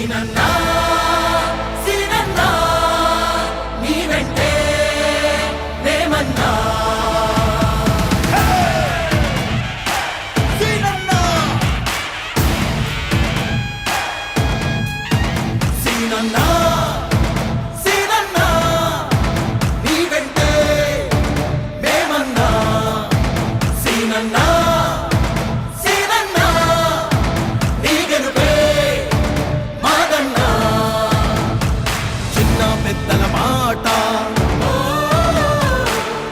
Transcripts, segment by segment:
సీనన్నా సీనన్నా నీ వెంటే నేమన్నా సీనన్నా సీనన్నా సీనన్నా నీ వెంటే మేమన్నా సీనన్నా పెద్దల మాట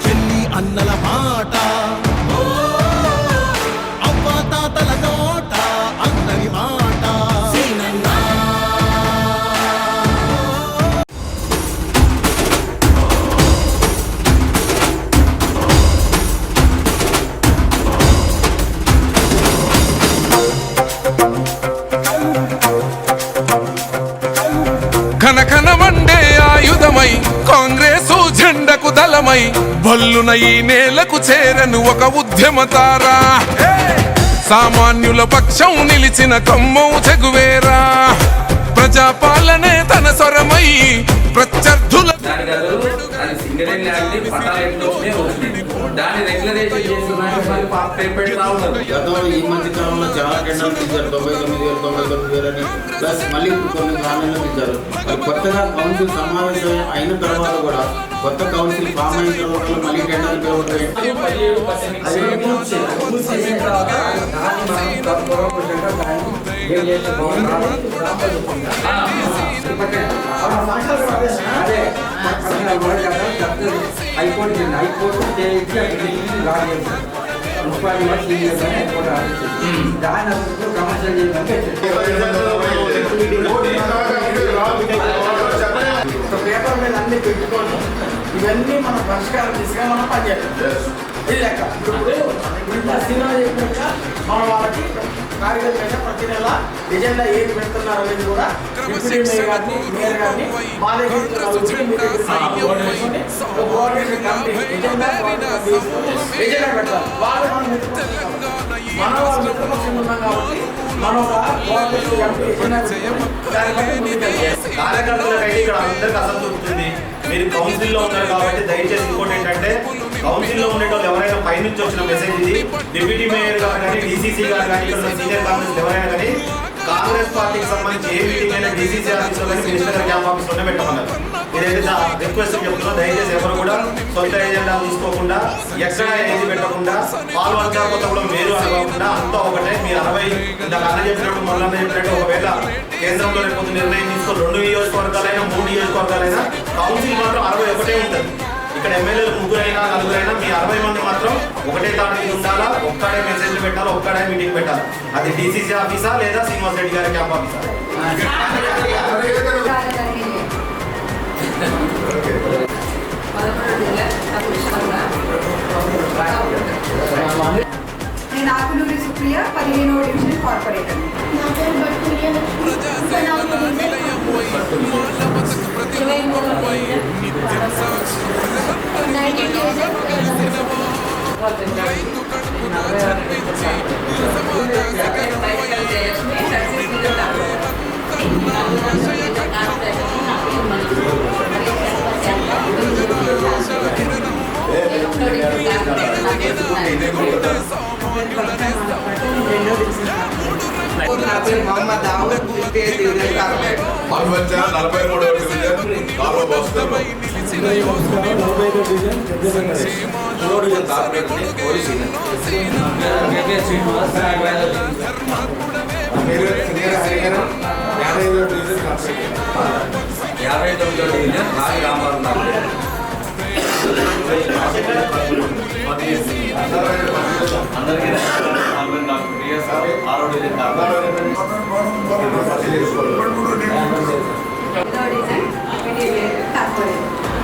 చెల్లి అన్నల మాట అవ్వ తాతల నోట అందరి మాట సీనన్నా కనకనమండే ఆయుధమై కాంగ్రెసు జెండకు దళమై బల్లున ఈ నేలకు చేరను ఒక ఉద్యమతారా సామాన్యుల పక్షం నిలిచిన కొమ్మౌ చెగువేరా ప్రజాపాలనే తన స్వరమై ప్రత్యర్థుల గతంలో ఈ మధ్య కాలంలో చాలా టెండర్లు ఇచ్చారు 99,000 అని ప్లస్ మళ్ళీ కొన్ని గ్రామాల్లో ఇచ్చారు మరి కొత్తగా కౌన్సిల్ సమావేశం అయిన తర్వాత కూడా కొత్త కౌన్సిల్ ఫామ్ అయిన తర్వాత మళ్ళీ టెండర్లు పేపర్ మీద అన్ని పెట్టుకొని ఇవన్నీ మనం పరిష్కారం తీసుకొని మనం పనిచేస్తాం. ఇది లెక్క. ఇప్పుడు ఇంత సినిమా చెప్పినాక మనం వాళ్ళకి కార్యదర్శి ప్రతి నెల ఎజెండా ఏది పెడుతున్నారు అనేది కూడా డిప్యూటీ మేయర్ గారిని మేయర్ గారిని మా దగ్గర ఎజెండా పెట్టాలి. వాళ్ళు మన వాళ్ళు మిత్రపక్షంగా ఉన్నాం కాబట్టి మనం కార్యకర్తలకైతే ఇక్కడ అందరికి అసంతృప్తి. మీరు కౌన్సిల్లో ఉన్నారు కాబట్టి దయచేసి ఇంకోటి ఏంటంటే కౌన్సిల్లో ఉండేటోళ్ళు ఎవరైనా పైనుంచి వచ్చిన మెసేజ్ ఇది డిప్యూటీ మేయర్ గారు కానీ డీసీసీ గారు కానీ ఇక్కడ సీనియర్ కాంగ్రెస్ ఎవరైనా కానీ కాంగ్రెస్ పార్టీకి సంబంధించి ఏ మీటింగ్ అయినా డీసీసీ ఆఫీస్లో కానీ మినిస్టర్ గారి క్యాంప్ ఆఫీస్లోనే పెట్టమన్నారు. మీరైతే రిక్వెస్ట్ చెప్తున్నా దయచేసి ఎవరు కూడా సొంత ఏజెండా తీసుకోకుండా ఎక్కడ ఏది పెట్టకుండా పాల్వంచకపోతే కూడా మీరు అనుకోకుండా అంతా ఒకటే. మీరు 60 ఇందాక అన్న చెప్పినట్టు మొన్న చెప్పినట్టు ఒకవేళ కేంద్రంలో రేపు నిర్ణయం తీసుకో 2 నియోజకవర్గాలైనా 3 నియోజకవర్గాలైనా కౌన్సిల్ మాత్రం 61 ఉంటుంది. ఇక్కడ ఎమ్మెల్యేలు 3 అయినా 4 అయినా మీ 60 మంది మాత్రం ఒకటే తాటి మీద ఉండాలా, ఒక్కడే మెసేజ్లు పెట్టాలా, ఒక్కడే మీటింగ్ పెట్టాలి. అది డీసీసీ ఆఫీసా లేదా శ్రీనివాస్ రెడ్డి గారి క్యాంప్ ఆఫీసా? నేను ఆకునూరి సుప్రియ 15వ డివిజన్ కార్పొరేటర్. మొహమ్మద్ దావుద్ 43వ డివిజన్ కాలువ బస్సు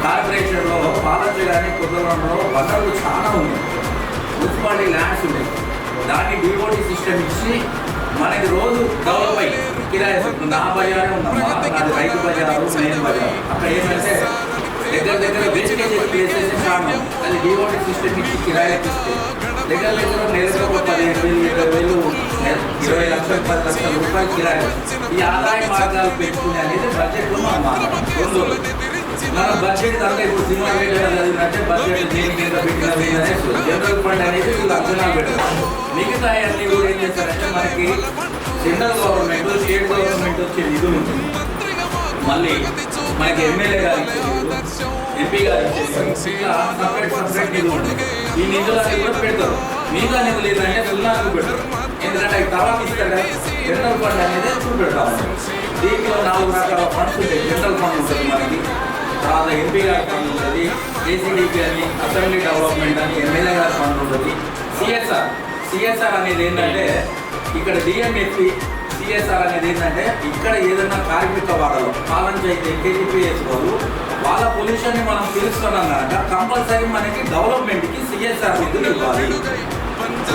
కార్పొరేషన్లో పాలసీ కానీ కుదరంలో వనరులు చాలా ఉన్నాయి. మున్సిపాలిటీ ల్యాండ్స్ ఉన్నాయి. దాన్ని డివోటీ సిస్టమ్ ఇచ్చి మనకి రోజు డెవలప్ అయ్యి కిరాయి నా బజారే ఉందమ్మా, అది రైతు బజారు, మెయిన్ బజారు. అక్కడ ఏంటంటే దగ్గర వేస్టేజ్ ప్లేసెస్ కారణం అది డివోటీ సిస్టమ్ ఇచ్చి కిరాయికి ఇస్తే దగ్గర నెలకు 15,000 20,000 20 లక్షలు 10 లక్షల రూపాయలు కిరాయి. ఈ ఆదాయ మార్గాలు పెట్టుకునే అనేది బడ్జెట్లో మనం మాట్లాడాలి. రెండోది మన బడ్జెట్ అంతా ఇప్పుడు సినిమా చదివినట్టే బడ్జెట్ దేని మీద పెట్టినవి జనరల్ ఫండ్ అనేది వీళ్ళు అంచనా పెట్టారు. మిగతా అన్ని కూడా ఏం చేస్తారంటే మనకి సెంట్రల్ గవర్నమెంట్ స్టేట్ గవర్నమెంట్ వచ్చే నిధులు ఉంటుంది, మళ్ళీ మనకి ఎమ్మెల్యే గారు ఇచ్చేది, ఎంపీ గారు ఇచ్చేది, ఇట్లా సపరేట్ నిధులు ఉంటుంది. ఈ నిధులన్నీ కూడా పెడతారు. మిగతా నిధులు ఏంటంటే సున్నాకు పెడతారు. ఎందుకంటే అవి తర్వాత ఇస్తారు కదా. జనరల్ ఫండ్ అనేది చూపెడతాం. దీంట్లో 4 రకాల ఫండ్స్ ఉంటాయి. జనరల్ ఫండ్ ఉంటుంది మనకి, తర్వాత ఎంపీ గారి ఫండ్ ఉంటుంది, ఏసీడీపీ అని అసెంబ్లీ డెవలప్మెంట్ అని ఎమ్మెల్యే గారి ఫండ్ ఉంటుంది, సిఎస్ఆర్ అనేది ఏంటంటే ఇక్కడ డిఎంఎఫ్పి. సిఎస్ఆర్ అనేది ఏంటంటే ఇక్కడ ఏదైనా కార్మిక వాడలు కాలం అయితే కేజీపీఎస్ వాళ్ళు వాళ్ళ పొల్యూషన్ని మనం పిలుస్తున్నాం కనుక కంపల్సరీ మనకి డెవలప్మెంట్కి సిఎస్ఆర్ నిధులు ఇవ్వాలి.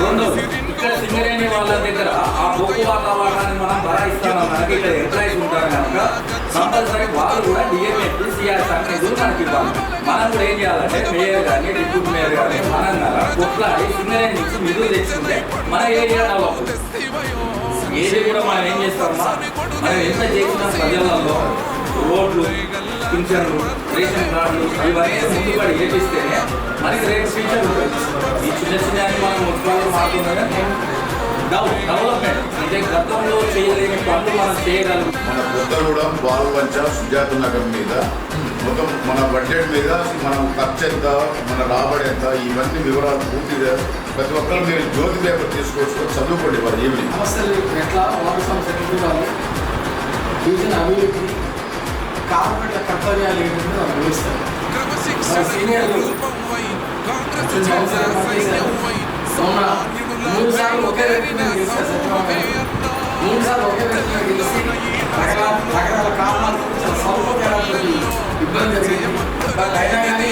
రెండోది ఇక్కడ సింగరేణి వాళ్ళ దగ్గర ఆ బొగ్గు వాతావరణాన్ని మనం భరాయిస్తున్నాం కనుక ఇక్కడ ఎంప్లాయీస్ ఉంటారు కనుక కంపల్సరీ వాళ్ళు కూడా డిఎంఎఫ్పి సిఎస్ఆర్ నిధులు మనకి ఇవ్వాలి. మనం కూడా ఏం చేయాలంటే మేయర్ కానీ డిప్యూటీ మేయర్ కానీ మనం కదా కొట్లాడి సింగరేణి నుంచి నిధులు తెచ్చుకుంటే మన ఏరియా డెవలప్. ఏది కూడా మనం ఏం చేస్తామా, మనం ఎంత చేసిన ప్రజలలో రోడ్లు, పింఛన్లు, రేషన్ కార్డులు ఇవన్నీ ముందుపడి ఏపిస్తేనే మనకి రేపు ఫ్యూచర్ ఉంటుంది. ఈ చిన్న మనం మున్సిపాలిటీ మాట్లాడుతున్నా డెవలప్మెంట్ అంటే గతంలో చేయలేని పనులు మనం చేయగలం. మన కొత్తగూడెం బాలవంచ సుజాత నగర్ మీద మొత్తం మన బడ్జెట్ మీద మనం ఖర్చు ఎంత, మన రాబడి ఎంత, ఇవన్నీ వివరాలు పూర్తిగా ప్రతి ఒక్కరు మీరు జ్యోతి పేపర్ తీసుకొచ్చుకొని చదువుకోండి వారు ఈవినింగ్. సమస్యలు ఎట్లా వాటర్ సమస్యలు చూడాలి, డివిజన్ అభివృద్ధి, కార్పొరేట్ల కర్తవ్యాలు ఏంటంటే వాళ్ళు వివరిస్తారు. సీనియర్లు 3 సార్లు ఒకే వ్యక్తి మీద గెలిచారు. సత్యనారాయణ 3 సార్లు ఒకే వ్యక్తి మీద గెలిచి రకరకాల కారణాలతో చాలా స్వల్ప ఇబ్బంది జరిగింది. బట్ అయినా కానీ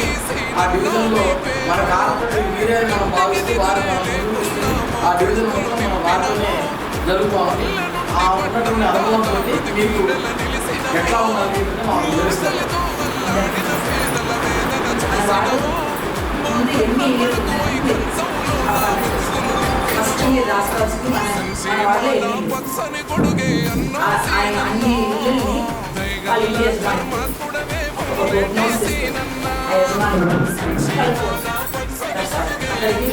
ఆ డివిజన్లో మన కార్పొరేట్ మీరే మనం భావిస్తూ వారు ఆ డివిజన్ మొత్తం మన వారితోనే జరుగుతామని ఆ ఉన్నటువంటి అనుభవంతో మీకు ఎట్లా ఉన్నది మనం వివరిస్తారు. ముందు ఎన్ని ఇల్లు ఉన్నాయంటే ఫస్ట్ మీరు రాసుకోవాల్సింది మన వాళ్ళ ఎన్ని ఆయన అన్ని ఇళ్ళని వాళ్ళ ఇల్లు యజమాని ఒక నోట్స్ ఆ యజమాని అక్కడికి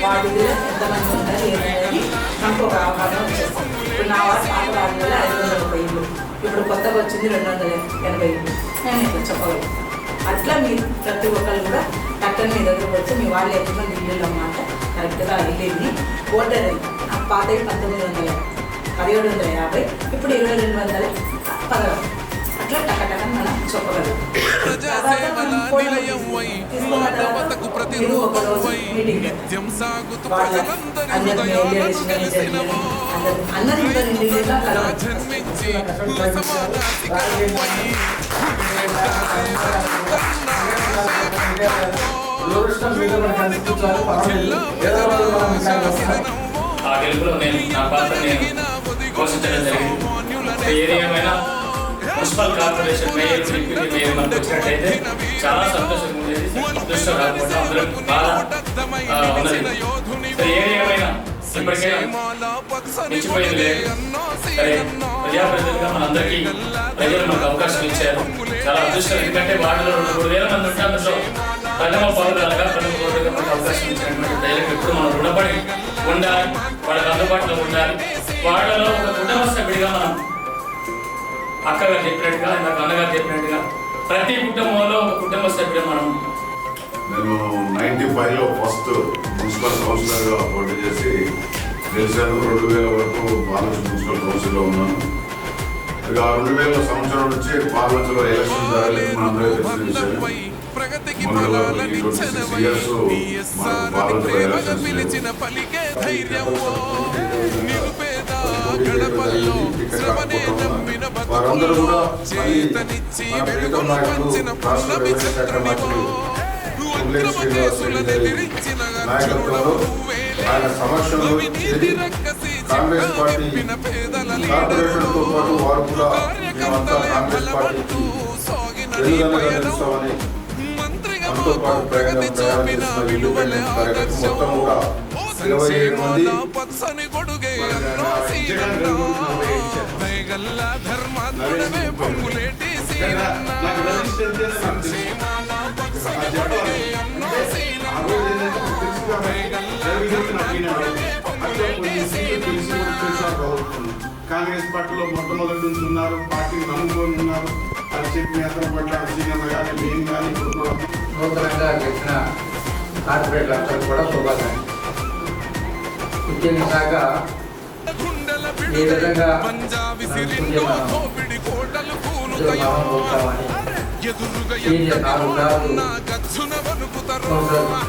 వాడి ఎంతమంది ఉన్నారు ఏమనేది మనకు ఒక అవగాహన వచ్చేస్తుంది. ఇప్పుడు నా వాడు పాత వాడి వల్ల 530 ఇల్లు, ఇప్పుడు కొత్తగా వచ్చింది 280 ఇల్లు, నేను ఇప్పుడు చెప్పగలను. అట్లా మీరు ప్రతి ఒక్కరు కూడా టక్కని మీ దగ్గరకు వచ్చి మీ వాళ్ళు ఎంతమంది ఇల్లు అన్నమాట కరెక్ట్గా వెళ్ళింది. ఓటర్ పాతవి 1950, 1750, ఇప్పుడు 2210 అట్లా టక్కటక్కని మనం చెప్పగలం. ఆ గెలుపులో నా పాత్ర పోషించడం జరిగింది. ఏది ఏమైనా municipal corporation mayor, deputy mayor మనకు వచ్చినట్టయితే చాలా సంతోషంగా ఉండేది. అదృష్టం రాకుండా అందరం బాగా ఉన్నది. ఏది ఏమైనా ఇప్పటికైనా మించిపోయింది లేదు. సరే, ప్రజాప్రతినిధిగా మనందరికీ ప్రజలు మనకు అవకాశం ఇచ్చారు. చాలా అదృష్టం. ఎందుకంటే వాటిలో 3,000 మంది ఉంటే అందులో ప్రథమ పౌరులుగా ప్రథమ పౌరులుగా మనకు అవకాశం ఇచ్చినటువంటి ప్రజలకు ఎప్పుడు మనం రుణపడి ఉండాలి, వాళ్ళకి అందుబాటులో ఉండాలి. వాళ్ళలో ఒక కుటుంబ సభ్యుడిగా మనం అక్కగా చెప్పినట్టుగా, ఇందాక అన్నగారు చెప్పినట్టుగా ప్రతి కుటుంబంలో ఒక కుటుంబ సభ్యుడు మనం. నేను 95లో ఫస్ట్ మున్సిపల్ కౌన్సిలర్గా పోటీ చేసి గెలిచాను. 2000 వరకు బాలవచ మున్సిపల్ కౌన్సిల్లో ఉన్నాను. ఇక 2000 సంవత్సరం నుంచి బాలవచలో ఎలక్షన్ జరగలేదు, మనందరికీ తెలిసిన విషయం. మొన్న 26 years మనకు బాలవచలో ఎలక్షన్స్ వారందరూ కూడా మన ప్రీతం నాయకులు రాష్ట్ర వ్యవసాయ శాఖ మంత్రులు నాయకత్వంలో ఆయన సమక్షంలో కాంగ్రెస్ పార్టీ కార్పొరేషన్తో పాటు వారు కూడా మేమంతా కాంగ్రెస్ పార్టీకి వెలుగనగా నిలుస్తామని మనతో పాటు ప్రయాణం చేసిన ఇండిపెండెన్స్ కార్యక్రమం మొత్తం కూడా 27 మంది కాంగ్రెస్ పార్టీలో మొట్టమొదటి నుంచి ఉన్నారు, పార్టీని నమ్ముకొని ఉన్నారు. అది చెప్పి అతను పట్ల సీఎం కానీ మేము కానీ నూతనంగా గెలిచిన కార్పొరేట్లందరూ కూడా శుభాకాంక్షలు. ఉద్యోగ శాఖ ఏ విధంగా సీనియర్ 4 రాజు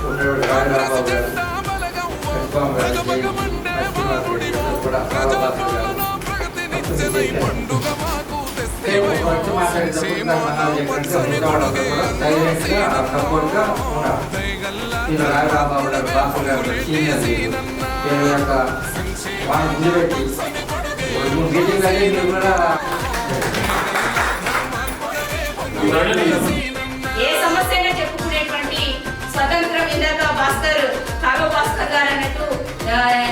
ఉండేవాడు రాజరాబాబు గారు, కృష్ణబాబు గారు, కూడా వచ్చి మాట్లాడేటప్పుడు సపోర్ట్గా ఉన్నారు. ఈయన రాజరాబాబు గారు, బాసు గారు, సీనియర్ యొక్క వాళ్ళని నిలబెట్టి మీటింగ్ అయ్యి కూడా ఏ సమస్య అయినా చెప్పుకునేటువంటి స్వతంత్రం ఇందాక భాస్కర్ కాగో భాస్కర్ గారు అన్నట్టు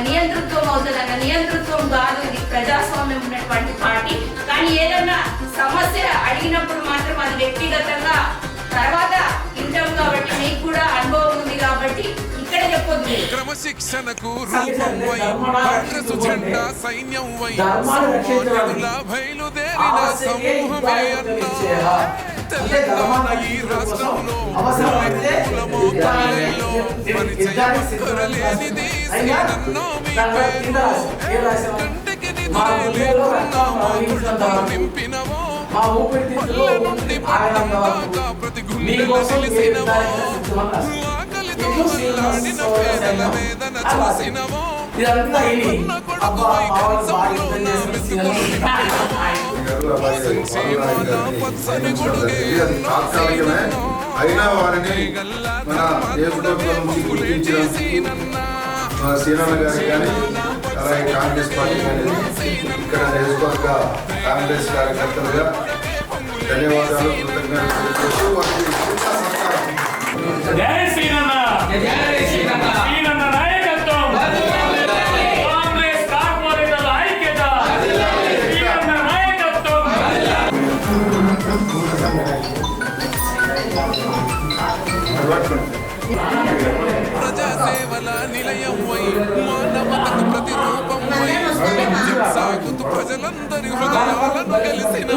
నియంతృత్వం అవుతుందన్న నియంతృత్వం కాదు, ఇది ప్రజాస్వామ్యం ఉన్నటువంటి పార్టీ. కానీ ఏదన్నా సమస్య అడిగినప్పుడు మాత్రం అది వ్యక్తిగతంగా తర్వాత వింటాం కాబట్టి మీకు కూడా అనుభవం ఉంది కాబట్టి ఇక్కడ చెప్పొద్దు. క్రమశిక్షణకు రూపంవై కాంగ్రెస్ జెండా సైన్యంవై బయలుదేరిన సమూహమే అన్నా తెలంగాణ ఈ రాష్ట్రంలో లేనిది సీనన్నో కంటికి నింపినవో ప్రతి గుండెలో తెలిసినవో ఆకలితో అల్లాడిన పేదల వేదన చూసినవో తాత్కాలికమే అయినా వారిని మన నియోజకవర్గం నుంచి గుర్తించిన సీనన్న గారికి కానీ అలాగే కాంగ్రెస్ పార్టీ కానీ ఇక్కడ నియోజకవర్గ కాంగ్రెస్ కార్యకర్తలుగా ధన్యవాదాలు కృతజ్ఞతలు తెలియజేస్తూ వారికి జై శ్రీనన్న శ్రీనన్న నాయకత్వం కాంగ్రెస్ కార్పొరేటర్ల ఐక్యత శ్రీనన్న నాయకత్వం ప్రజాసేవల నిలయం వై మానవతకు ప్రతిరూపం వై సాగుతూ ప్రజలందరి హృదయాలను గెలిసిన